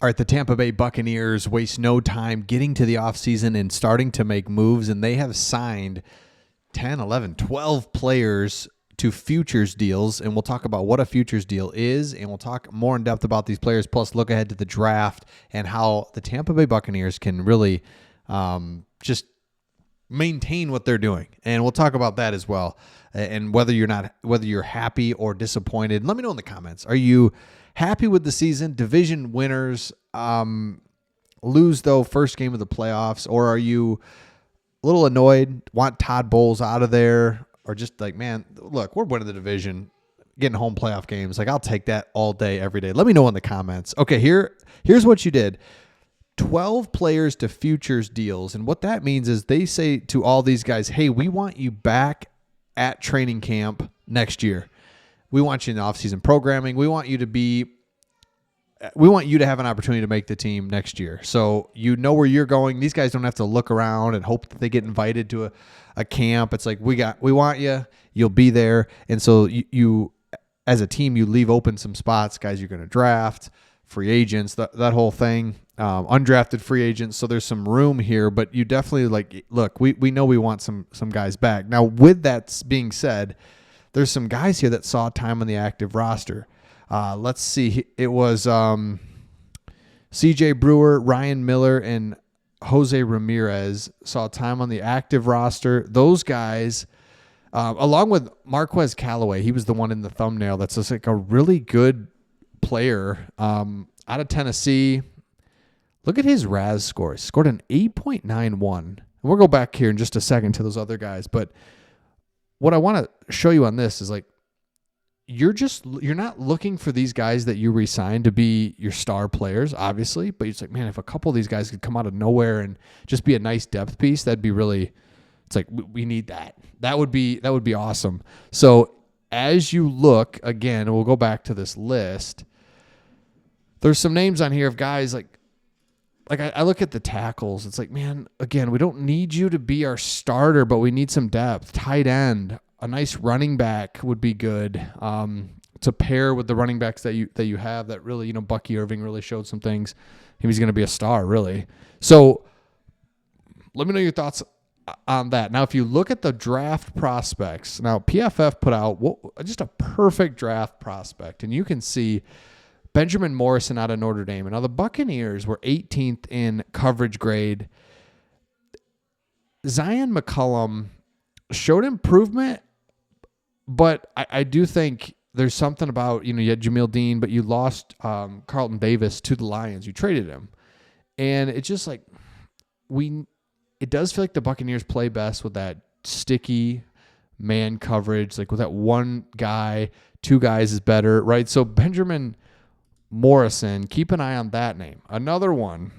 All right, the Tampa Bay Buccaneers waste no time getting to the offseason and starting to make moves, and they have signed 10, 11, 12 players to futures deals, and we'll talk about what a futures deal is, and we'll talk more in depth about these players, plus look ahead to the draft and how the Tampa Bay Buccaneers can really just maintain what they're doing. And we'll talk about that as well, and whether you're happy or disappointed. Let me know in the comments. Are you happy with the season? Division winners lose, though, first game of the playoffs, or are you a little annoyed, want Todd Bowles out of there, or just like, man, look, we're winning the division, getting home playoff games. Like, I'll take that all day, every day. Let me know in the comments. Okay, here's what you did. 12 players to futures deals. And what that means is they say to all these guys, hey, we want you back at training camp next year. We want you in the offseason programming. We want you to have an opportunity to make the team next year. So you know where you're going. These guys don't have to look around and hope that they get invited to a camp. It's like, we want you. You'll be there. And so you as a team, you leave open some spots, guys you're going to draft, free agents, that whole thing, undrafted free agents. So there's some room here, but you definitely look, we know we want some guys back. Now, with that being said, there's some guys here that saw time on the active roster. Let's see. It was C.J. Brewer, Ryan Miller, and Jose Ramirez saw time on the active roster. Those guys, along with Marquez Callaway, he was the one in the thumbnail that's just like a really good player out of Tennessee. Look at his RAS score. He scored an 8.91. We'll go back here in just a second to those other guys, but what I want to show you on this is like, you're not looking for these guys that you re-signed to be your star players, obviously, but it's like, man, if a couple of these guys could come out of nowhere and just be a nice depth piece, that'd be really, it's like, we need that. That would be awesome. So as you look again, and we'll go back to this list, there's some names on here of guys like I look at the tackles. It's like, man, again, we don't need you to be our starter, but we need some depth. Tight end, a nice running back would be good to pair with the running backs that you have. That really, Bucky Irving really showed some things. He's going to be a star, really. So let me know your thoughts on that. Now, if you look at the draft prospects, now PFF put out just a perfect draft prospect, and you can see Benjamin Morrison out of Notre Dame. And now the Buccaneers were 18th in coverage grade. Zion McCollum showed improvement, but I do think there's something about, you had Jamil Dean, but you lost Carlton Davis to the Lions. You traded him. And it's just like, it does feel like the Buccaneers play best with that sticky man coverage, like with that one guy, two guys is better, right? So Benjamin Morrison, keep an eye on that name. Another one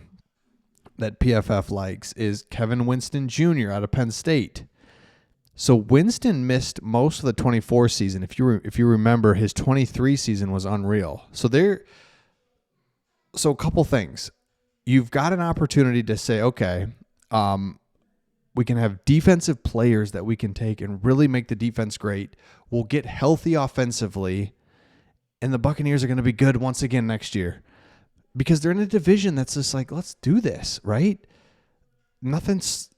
that PFF likes is Kevin Winston Jr. out of Penn State. So Winston missed most of the 24 season. If you remember, his 23 season was unreal. So a couple things. You've got an opportunity to say, okay, we can have defensive players that we can take and really make the defense great. We'll get healthy offensively, and the Buccaneers are going to be good once again next year because they're in a division that's just like, let's do this, right? It's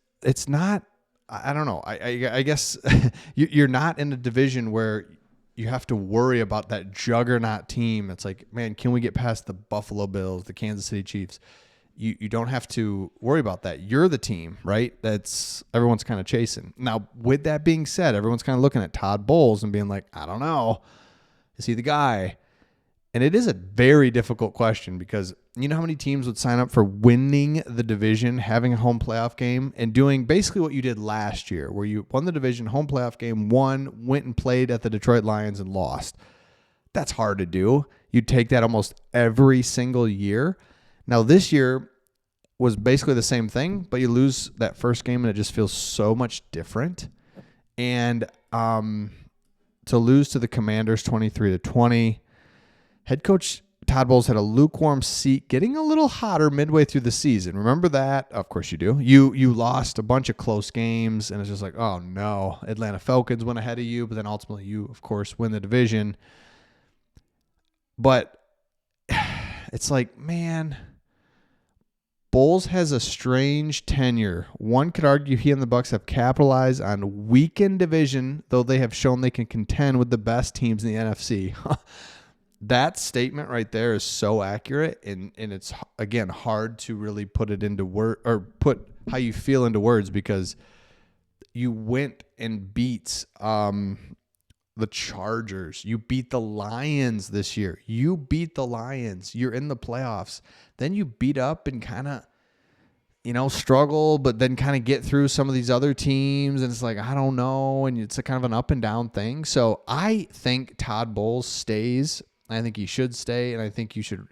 not, I don't know. I guess you're not in a division where you have to worry about that juggernaut team. It's like, man, can we get past the Buffalo Bills, the Kansas City Chiefs? You don't have to worry about that. You're the team, right? That's everyone's kind of chasing. Now, with that being said, everyone's kind of looking at Todd Bowles and being like, I don't know. Is he the guy? And it is a very difficult question because you know how many teams would sign up for winning the division, having a home playoff game, and doing basically what you did last year, where you won the division, home playoff game, went and played at the Detroit Lions and lost. That's hard to do. You'd take that almost every single year. Now, this year was basically the same thing, but you lose that first game and it just feels so much different. And to lose to the Commanders 23-20, head coach Todd Bowles had a lukewarm seat, getting a little hotter midway through the season. Remember that? Of course you do. You lost a bunch of close games, and it's just like, oh no, Atlanta Falcons went ahead of you, but then ultimately you, of course, win the division. But it's like, man, Bowles has a strange tenure. One could argue he and the Bucs have capitalized on weakened division, though they have shown they can contend with the best teams in the NFC. That statement right there is so accurate, and it's, again, hard to really put it into word, or put how you feel into words, because you went and beat the Chargers. You beat the Lions this year. You beat the Lions. You're in the playoffs. Then you beat up and kind of, struggle, but then kind of get through some of these other teams. And it's like, I don't know. And it's a kind of an up and down thing. So I think Todd Bowles stays. I think he should stay. And I think you should,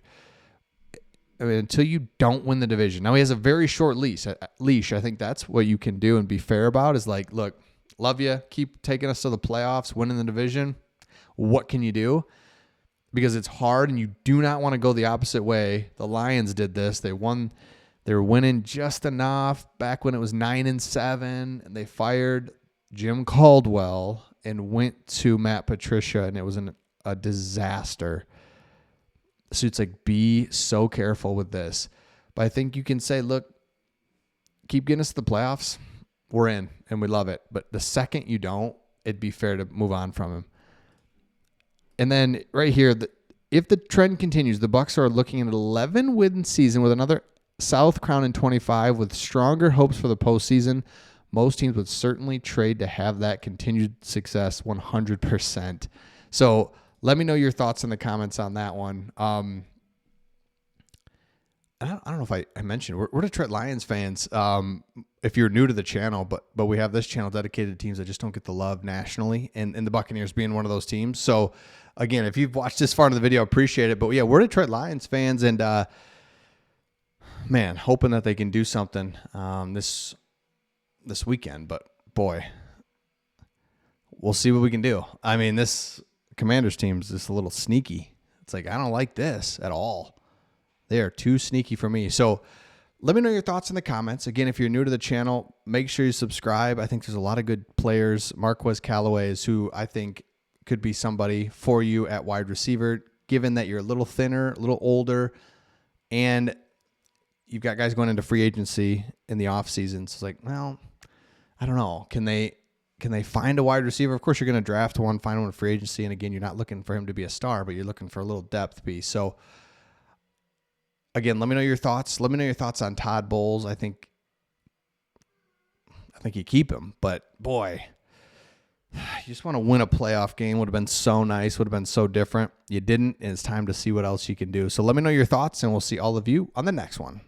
until you don't win the division. Now he has a very short leash. I think that's what you can do and be fair about, is like, look, love you. Keep taking us to the playoffs, winning the division. What can you do? Because it's hard, and you do not want to go the opposite way. The Lions did this. They won. They were winning just enough back when it was 9-7, and they fired Jim Caldwell and went to Matt Patricia, and it was a disaster. So it's like, be so careful with this. But I think you can say, look, keep getting us to the playoffs. We're in, and we love it. But the second you don't, it'd be fair to move on from him. And then right here, if the trend continues, the Bucs are looking at an 11-win season with another South crown in 25, with stronger hopes for the postseason. Most teams would certainly trade to have that continued success 100%. So let me know your thoughts in the comments on that one. I don't know if I mentioned, we're Detroit Lions fans. If you're new to the channel, but we have this channel dedicated to teams that just don't get the love nationally, and the Buccaneers being one of those teams. So again, if you've watched this far into the video, I appreciate it. But yeah, we're Detroit Lions fans, and man, hoping that they can do something this weekend. But boy, we'll see what we can do. I mean, this Commanders team is just a little sneaky. It's like, I don't like this at all. They are too sneaky for me. So let me know your thoughts in the comments. Again, if you're new to the channel, make sure you subscribe. I think there's a lot of good players. Marquez Callaway is who I think could be somebody for you at wide receiver, given that you're a little thinner, a little older, and you've got guys going into free agency in the offseason. So it's like, well, I don't know. Can they find a wide receiver? Of course, you're going to draft one, find one in free agency. And again, you're not looking for him to be a star, but you're looking for a little depth piece. So again, let me know your thoughts. Let me know your thoughts on Todd Bowles. I think you keep him, but boy, you just want to win a playoff game. Would have been so nice. Would have been so different. You didn't, and it's time to see what else you can do. So let me know your thoughts, and we'll see all of you on the next one.